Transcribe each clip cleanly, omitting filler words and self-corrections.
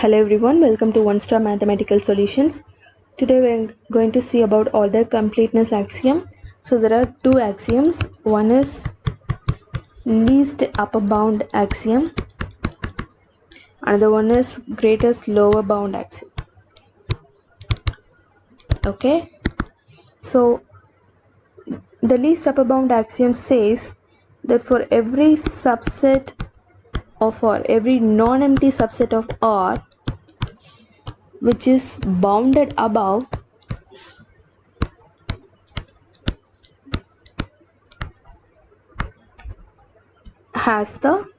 Hello everyone, welcome to One Star Mathematical Solutions. Today we are going to see about order completeness axiom. So there are two axioms. One is least upper bound axiom. Another one is greatest lower bound axiom. Okay. So the least upper bound axiom says that for every subset of R, every non-empty subset of R which is bounded above has the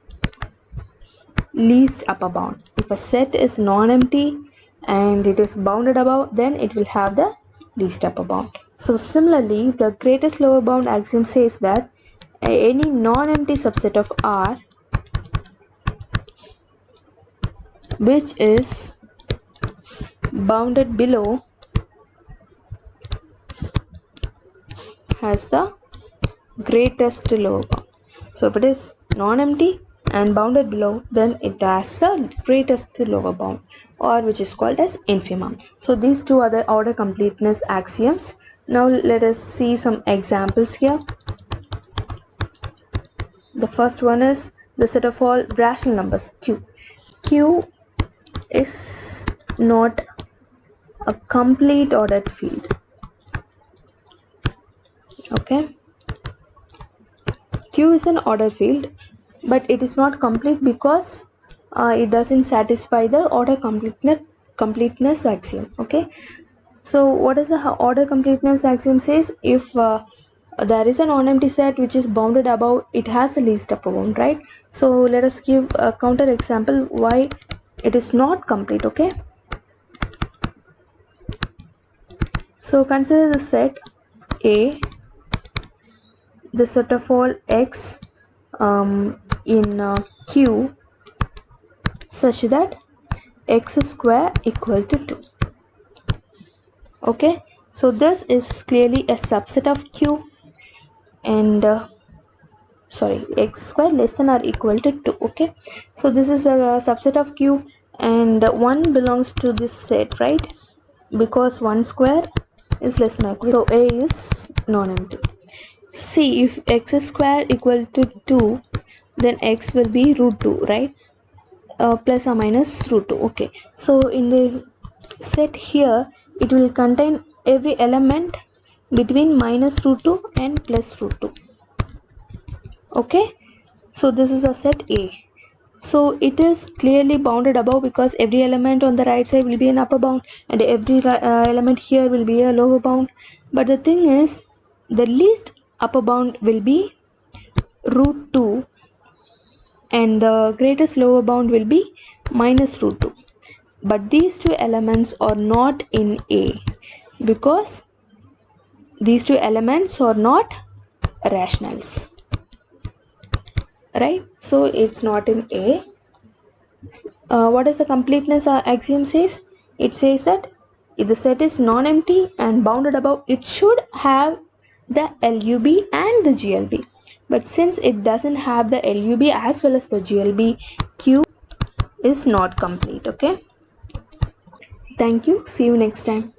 least upper bound. If a set is non-empty and it is bounded above, then it will have the least upper bound. So similarly, the greatest lower bound axiom says that any non-empty subset of R which is bounded below has the greatest lower bound. So if it is non-empty and bounded below, then it has the greatest lower bound, or which is called as infimum. So these two are the order completeness axioms. Now let us see some examples here. The first one is the set of all rational numbers Q. Q is not a complete ordered field. Okay. Q is an ordered field, but it is not complete because it doesn't satisfy the order completeness axiom. Okay. So what is the order completeness axiom says? If there is a non-empty set which is bounded above, it has the least upper bound, right? So let us give a counter example why it is not complete. Okay. So consider the set A, the set of all x in Q such that x square equal to 2. Okay, so this is clearly a subset of Q, and x square less than or equal to 2. Okay, so this is a subset of Q and 1 belongs to this set, right? Because 1 square is less than or equal, so A is non-empty. See, if x square equal to 2, then x will be root 2, right? Plus or minus root 2. Okay, so in the set here it will contain every element between minus root 2 and plus root 2. Okay, so this is a set A. So it is clearly bounded above because every element on the right side will be an upper bound and every element here will be a lower bound. But the thing is, the least upper bound will be root 2 and the greatest lower bound will be minus root 2. But these two elements are not in A because these two elements are not rationals, right? So it's not in A. What does the completeness axiom says? It says that if the set is non-empty and bounded above, it should have the LUB and the GLB. But since it doesn't have the LUB as well as the GLB, Q is not complete. Okay. Thank you. See you next time.